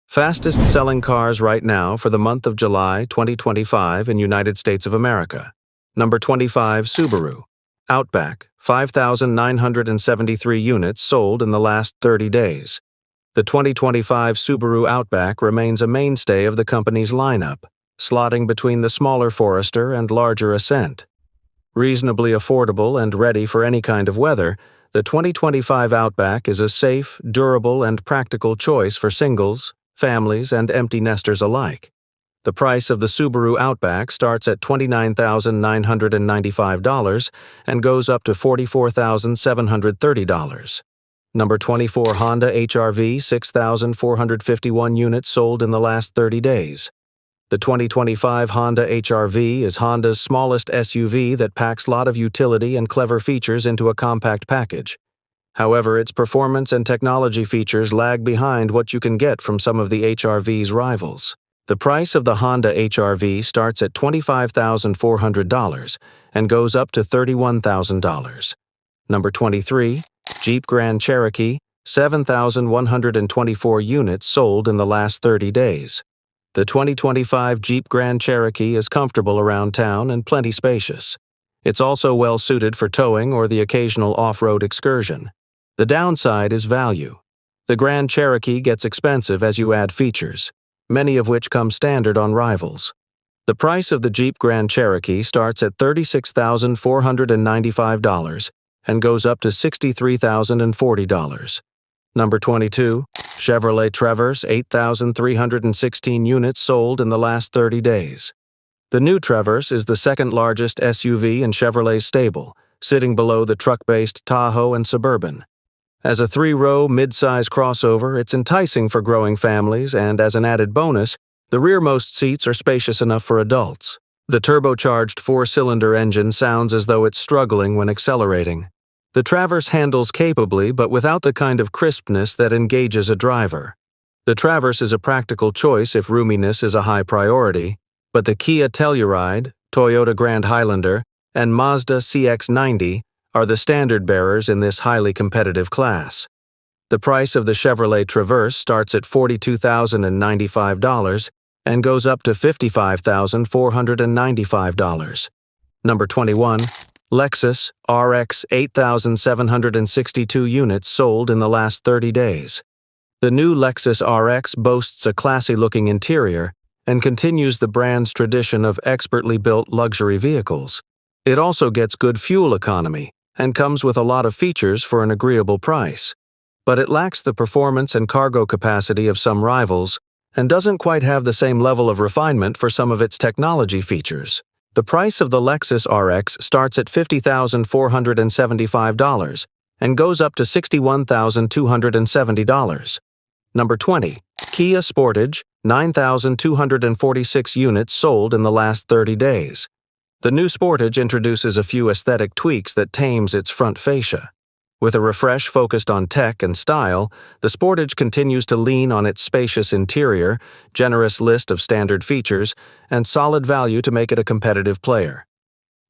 Fastest selling cars right now for the month of July 2025 in United States of America. Number 25, Subaru Outback, 5,973 units sold in the last 30 days. The 2025 Subaru Outback remains a mainstay of the company's lineup, slotting between the smaller Forester and larger Ascent. Reasonably affordable and ready for any kind of weather, the 2025 Outback is a safe, durable, and practical choice for singles, families, and empty nesters alike. The price of the Subaru Outback starts at $29,995 and goes up to $44,730. Number 24, Honda HR-V, 6,451 units sold in the last 30 days. The 2025 Honda HR-V is Honda's smallest SUV that packs a lot of utility and clever features into a compact package. However, its performance and technology features lag behind what you can get from some of the HR-V's rivals. The price of the Honda HR-V starts at $25,400 and goes up to $31,000. Number 23, Jeep Grand Cherokee, 7,124 units sold in the last 30 days. The 2025 Jeep Grand Cherokee is comfortable around town and plenty spacious. It's also well suited for towing or the occasional off-road excursion. The downside is value. The Grand Cherokee gets expensive as you add features, many of which come standard on rivals. The price of the Jeep Grand Cherokee starts at $36,495 and goes up to $63,040. Number 22, Chevrolet Traverse, 8,316 units sold in the last 30 days. The new Traverse is the second largest SUV in Chevrolet's stable, sitting below the truck-based Tahoe and Suburban. As a three-row, mid-size crossover, it's enticing for growing families, and as an added bonus, the rearmost seats are spacious enough for adults. The turbocharged four-cylinder engine sounds as though it's struggling when accelerating. The Traverse handles capably, but without the kind of crispness that engages a driver. The Traverse is a practical choice if roominess is a high priority, but the Kia Telluride, Toyota Grand Highlander, and Mazda CX-90 are the standard bearers in this highly competitive class. The price of the Chevrolet Traverse starts at $42,095 and goes up to $55,495. Number 21, Lexus RX, 8,762 units sold in the last 30 days. The new Lexus RX boasts a classy-looking interior and continues the brand's tradition of expertly built luxury vehicles. It also gets good fuel economy and comes with a lot of features for an agreeable price. But it lacks the performance and cargo capacity of some rivals and doesn't quite have the same level of refinement for some of its technology features. The price of the Lexus RX starts at $50,475 and goes up to $61,270. Number 20, Kia Sportage, 9,246 units sold in the last 30 days. The new Sportage introduces a few aesthetic tweaks that tames its front fascia. With a refresh focused on tech and style, the Sportage continues to lean on its spacious interior, generous list of standard features, and solid value to make it a competitive player.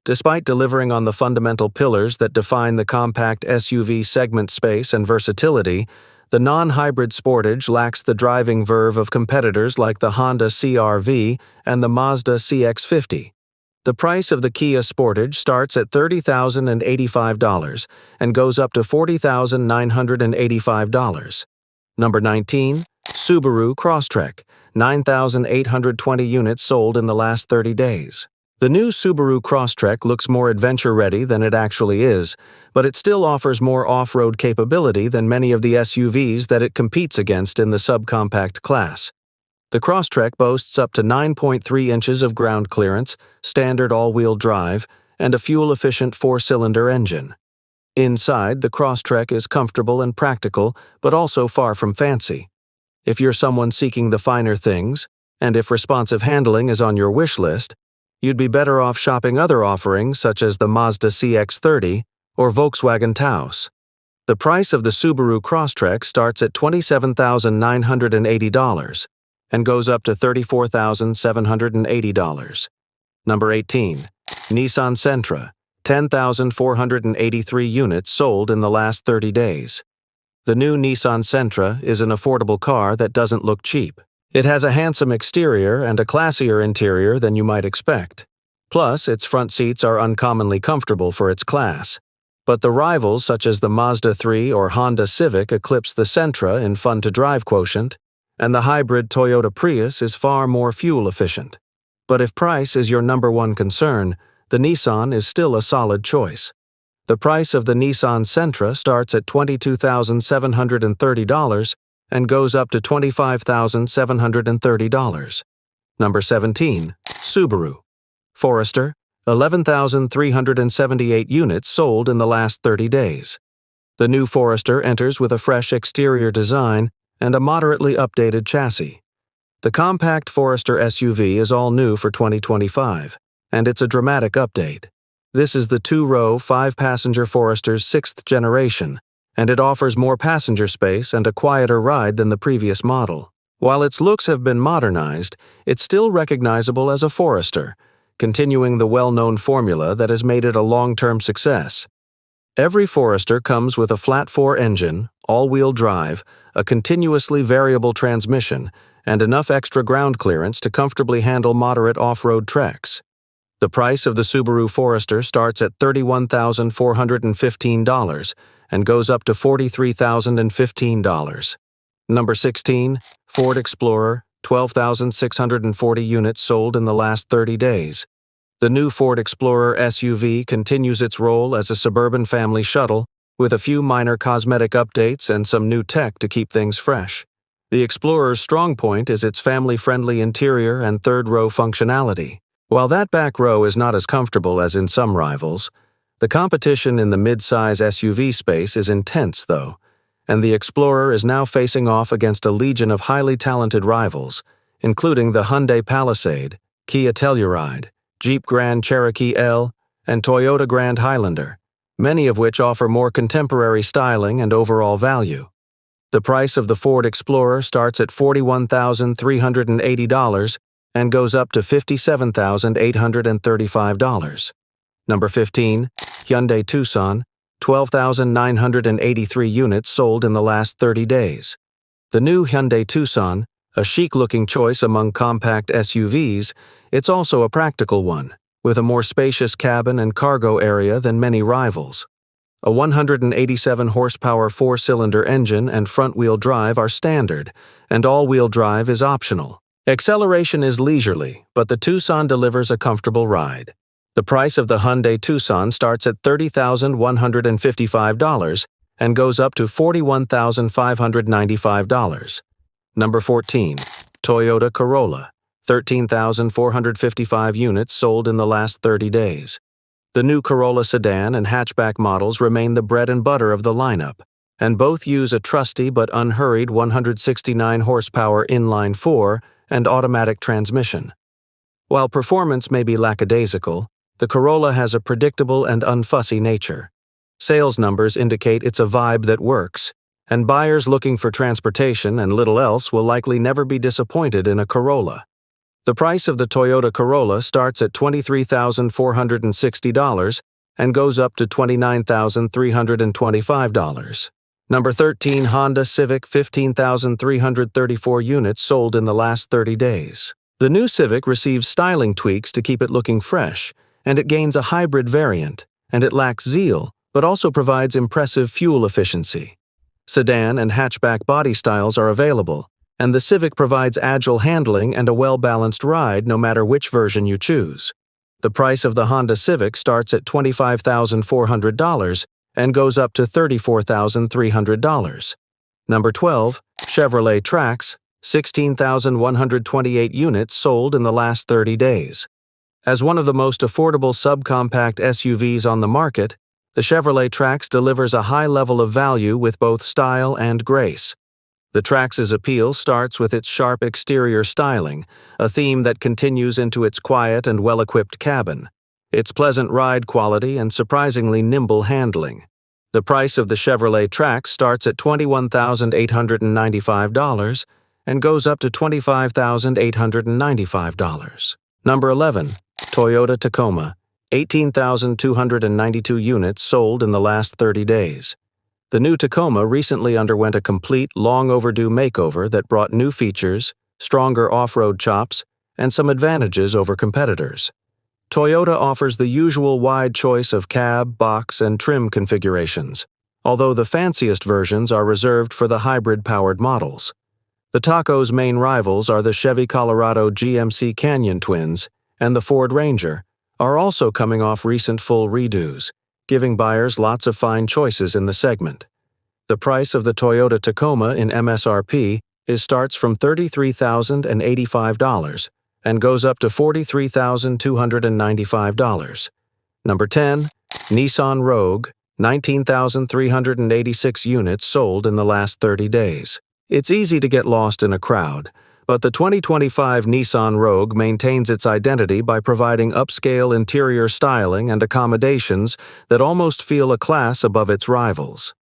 Despite delivering on the fundamental pillars that define the compact SUV segment space and versatility, the non-hybrid Sportage lacks the driving verve of competitors like the Honda CR-V and the Mazda CX-50. The price of the Kia Sportage starts at $30,085 and goes up to $40,985. Number 19, Subaru Crosstrek, 9,820 units sold in the last 30 days. The new Subaru Crosstrek looks more adventure-ready than it actually is, but it still offers more off-road capability than many of the SUVs that it competes against in the subcompact class. The Crosstrek boasts up to 9.3 inches of ground clearance, standard all-wheel drive, and a fuel-efficient four-cylinder engine. Inside, the Crosstrek is comfortable and practical, but also far from fancy. If you're someone seeking the finer things, and if responsive handling is on your wish list, you'd be better off shopping other offerings such as the Mazda CX-30 or Volkswagen Taos. The price of the Subaru Crosstrek starts at $27,980 and goes up to $34,780. Number 18, Nissan Sentra, 10,483 units sold in the last 30 days. The new Nissan Sentra is an affordable car that doesn't look cheap. It has a handsome exterior and a classier interior than you might expect. Plus, its front seats are uncommonly comfortable for its class. But the rivals such as the Mazda 3 or Honda Civic eclipse the Sentra in fun-to-drive quotient, and the hybrid Toyota Prius is far more fuel-efficient. But if price is your number one concern, the Nissan is still a solid choice. The price of the Nissan Sentra starts at $22,730 and goes up to $25,730. Number 17. Subaru Forester, 11,378 units sold in the last 30 days. The new Forester enters with a fresh exterior design and a moderately updated chassis. The compact Forester SUV is all new for 2025, and it's a dramatic update. This is the two-row, 5-passenger Forester's 6th generation, and it offers more passenger space and a quieter ride than the previous model. While its looks have been modernized, it's still recognizable as a Forester, continuing the well-known formula that has made it a long-term success. Every Forester comes with a flat-4 engine, all-wheel drive, a continuously variable transmission, and enough extra ground clearance to comfortably handle moderate off-road treks. The price of the Subaru Forester starts at $31,415 and goes up to $43,015. Number 16. Ford Explorer, 12,640 units sold in the last 30 days. The new Ford Explorer SUV continues its role as a suburban family shuttle, with a few minor cosmetic updates and some new tech to keep things fresh. The Explorer's strong point is its family-friendly interior and third-row functionality. While that back row is not as comfortable as in some rivals, the competition in the mid-size SUV space is intense, though, and the Explorer is now facing off against a legion of highly talented rivals, including the Hyundai Palisade, Kia Telluride, Jeep Grand Cherokee L, and Toyota Grand Highlander, many of which offer more contemporary styling and overall value. The price of the Ford Explorer starts at $41,380 and goes up to $57,835. Number 15. Hyundai Tucson, 12,983 units sold in the last 30 days. The new Hyundai Tucson, a chic-looking choice among compact SUVs, it's also a practical one, with a more spacious cabin and cargo area than many rivals. A 187-horsepower 4-cylinder engine and front-wheel drive are standard, and all-wheel drive is optional. Acceleration is leisurely, but the Tucson delivers a comfortable ride. The price of the Hyundai Tucson starts at $30,155 and goes up to $41,595. Number 14. Toyota Corolla, 13,455 units sold in the last 30 days. The new Corolla sedan and hatchback models remain the bread and butter of the lineup, and both use a trusty but unhurried 169-horsepower inline-4 and automatic transmission. While performance may be lackadaisical, the Corolla has a predictable and unfussy nature. Sales numbers indicate it's a vibe that works, and buyers looking for transportation and little else will likely never be disappointed in a Corolla. The price of the Toyota Corolla starts at $23,460 and goes up to $29,325. Number 13. Honda Civic, 15,334 units sold in the last 30 days. The new Civic receives styling tweaks to keep it looking fresh, and it gains a hybrid variant, and it lacks zeal, but also provides impressive fuel efficiency. Sedan and hatchback body styles are available, and the Civic provides agile handling and a well-balanced ride no matter which version you choose. The price of the Honda Civic starts at $25,400 and goes up to $34,300. Number 12. Chevrolet Trax, 16,128 units sold in the last 30 days. As one of the most affordable subcompact SUVs on the market, the Chevrolet Trax delivers a high level of value with both style and grace. The Trax's appeal starts with its sharp exterior styling, a theme that continues into its quiet and well-equipped cabin, its pleasant ride quality and surprisingly nimble handling. The price of the Chevrolet Trax starts at $21,895 and goes up to $25,895. Number 11. Toyota Tacoma, 18,292 units sold in the last 30 days. The new Tacoma recently underwent a complete, long-overdue makeover that brought new features, stronger off-road chops, and some advantages over competitors. Toyota offers the usual wide choice of cab, box, and trim configurations, although the fanciest versions are reserved for the hybrid-powered models. The Taco's main rivals are the Chevy Colorado GMC Canyon Twins, and the Ford Ranger are also coming off recent full redos, giving buyers lots of fine choices in the segment. The price of the Toyota Tacoma in MSRP starts from $33,085 and goes up to $43,295. Number 10. Nissan Rogue, 19,386 units sold in the last 30 days. It's easy to get lost in a crowd, but the 2025 Nissan Rogue maintains its identity by providing upscale interior styling and accommodations that almost feel a class above its rivals.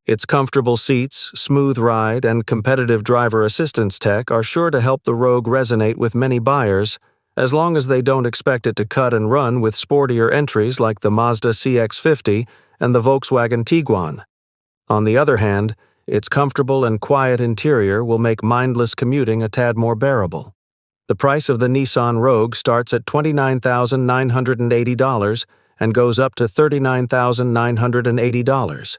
Its comfortable seats, smooth ride, and competitive driver assistance tech are sure to help the Rogue resonate with many buyers, as long as they don't expect it to cut and run with sportier entries like the Mazda CX-50 and the Volkswagen Tiguan. On the other hand, its comfortable and quiet interior will make mindless commuting a tad more bearable. The price of the Nissan Rogue starts at $29,980 and goes up to $39,980.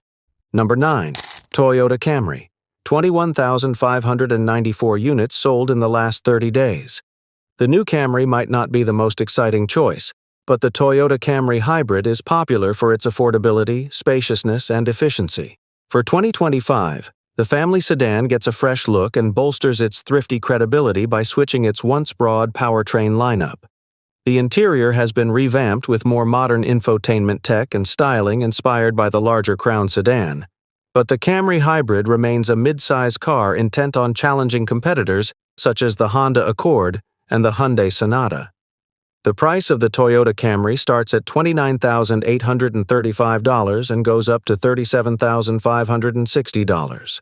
Number 9. Toyota Camry, 21,594 units sold in the last 30 days. The new Camry might not be the most exciting choice, but the Toyota Camry Hybrid is popular for its affordability, spaciousness, and efficiency. For 2025, the family sedan gets a fresh look and bolsters its thrifty credibility by switching its once broad powertrain lineup. The interior has been revamped with more modern infotainment tech and styling inspired by the larger Crown sedan, but the Camry Hybrid remains a mid-size car intent on challenging competitors such as the Honda Accord and the Hyundai Sonata. The price of the Toyota Camry starts at $29,835 and goes up to $37,560.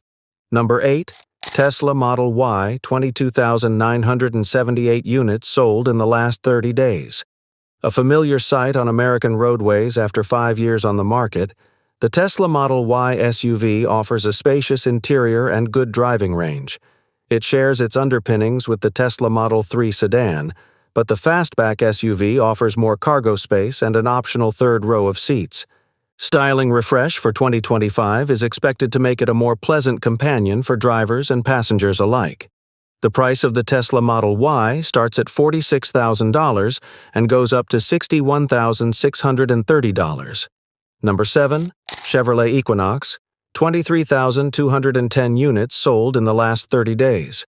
Number 8. Tesla Model Y, 22,978 units sold in the last 30 days. A familiar sight on American roadways after 5 years on the market, the Tesla Model Y SUV offers a spacious interior and good driving range. It shares its underpinnings with the Tesla Model 3 sedan, but the fastback SUV offers more cargo space and an optional third row of seats. Styling refresh for 2025 is expected to make it a more pleasant companion for drivers and passengers alike. The price of the Tesla Model Y starts at $46,000 and goes up to $61,630. Number 7. Chevrolet Equinox, 23,210 units sold in the last 30 days.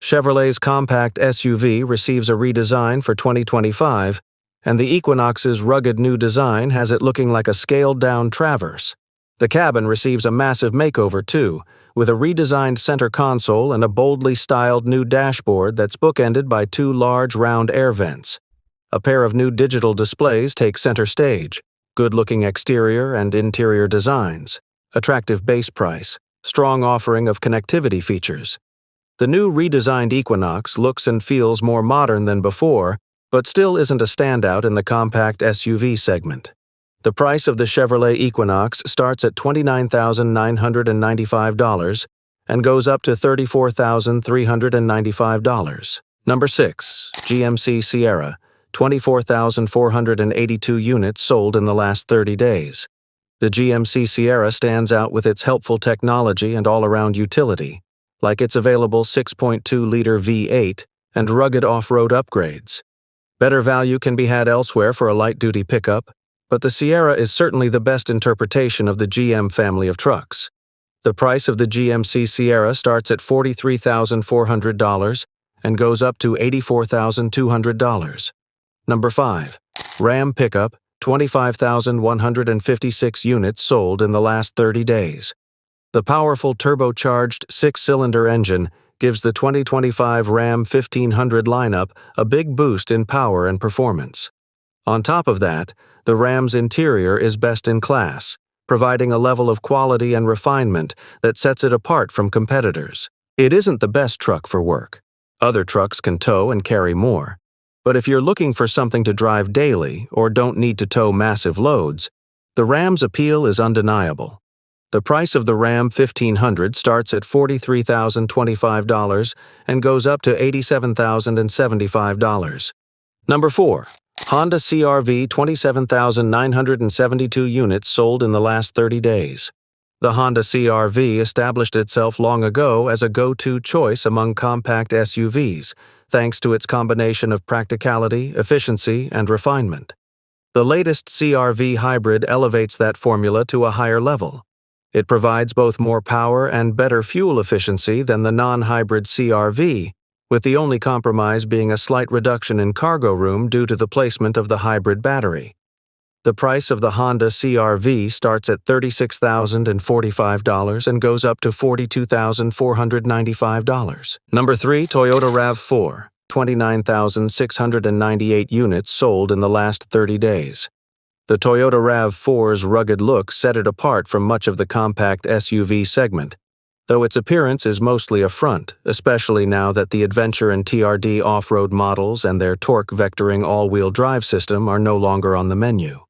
Chevrolet's compact SUV receives a redesign for 2025, and the Equinox's rugged new design has it looking like a scaled-down Traverse. The cabin receives a massive makeover too, with a redesigned center console and a boldly styled new dashboard that's bookended by 2 large round air vents. A pair of new digital displays take center stage, good-looking exterior and interior designs, attractive base price, strong offering of connectivity features. The new redesigned Equinox looks and feels more modern than before, but still isn't a standout in the compact SUV segment. The price of the Chevrolet Equinox starts at $29,995 and goes up to $34,395. Number 6. GMC Sierra, 24,482 units sold in the last 30 days. The GMC Sierra stands out with its helpful technology and all-around utility, like its available 6.2-liter V8 and rugged off-road upgrades. Better value can be had elsewhere for a light-duty pickup, but the Sierra is certainly the best interpretation of the GM family of trucks. The price of the GMC Sierra starts at $43,400 and goes up to $84,200. Number 5. Ram Pickup, 25,156 units sold in the last 30 days. The powerful turbocharged 6-cylinder engine gives the 2025 Ram 1500 lineup a big boost in power and performance. On top of that, the Ram's interior is best in class, providing a level of quality and refinement that sets it apart from competitors. It isn't the best truck for work. Other trucks can tow and carry more. But if you're looking for something to drive daily or don't need to tow massive loads, the Ram's appeal is undeniable. The price of the Ram 1500 starts at $43,025 and goes up to $87,075. Number 4. Honda CR-V 27,972 units sold in the last 30 days. The Honda CR-V established itself long ago as a go-to choice among compact SUVs, thanks to its combination of practicality, efficiency, and refinement. The latest CR-V hybrid elevates that formula to a higher level. It provides both more power and better fuel efficiency than the non-hybrid CR-V, with the only compromise being a slight reduction in cargo room due to the placement of the hybrid battery. The price of the Honda CR-V starts at $36,045 and goes up to $42,495. Number 3. Toyota RAV4, 29,698 units sold in the last 30 days. The Toyota RAV4's rugged look set it apart from much of the compact SUV segment, though its appearance is mostly a front, especially now that the Adventure and TRD off-road models and their torque vectoring all-wheel drive system are no longer on the menu.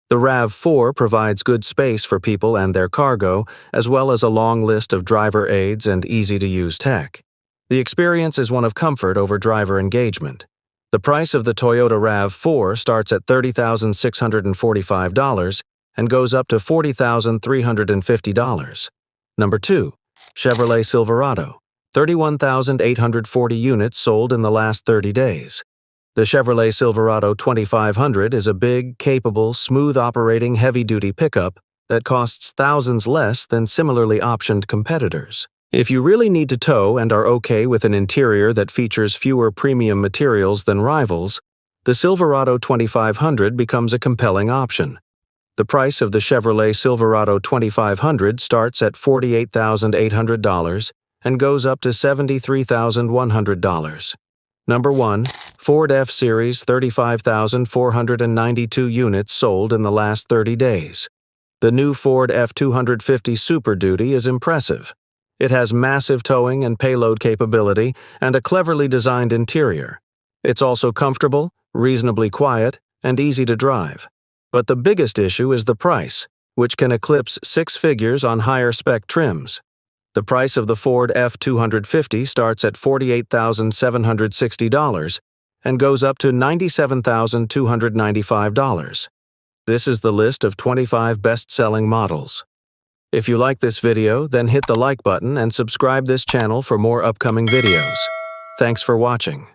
The RAV4 provides good space for people and their cargo, as well as a long list of driver aids and easy-to-use tech. The experience is one of comfort over driver engagement. The price of the Toyota RAV4 starts at $30,645 and goes up to $40,350. Number 2. Chevrolet Silverado, 31,840 units sold in the last 30 days. The Chevrolet Silverado 2500 is a big, capable, smooth-operating heavy-duty pickup that costs thousands less than similarly optioned competitors. If you really need to tow and are okay with an interior that features fewer premium materials than rivals, the Silverado 2500 becomes a compelling option. The price of the Chevrolet Silverado 2500 starts at $48,800 and goes up to $73,100. Number 1. Ford F-Series 35,492 units sold in the last 30 days. The new Ford F-250 Super Duty is impressive. It has massive towing and payload capability and a cleverly designed interior. It's also comfortable, reasonably quiet, and easy to drive. But the biggest issue is the price, which can eclipse 6 figures on higher-spec trims. The price of the Ford F-250 starts at $48,760 and goes up to $97,295. This is the list of 25 best-selling models. If you like this video, then hit the like button and subscribe this channel for more upcoming videos. Thanks for watching.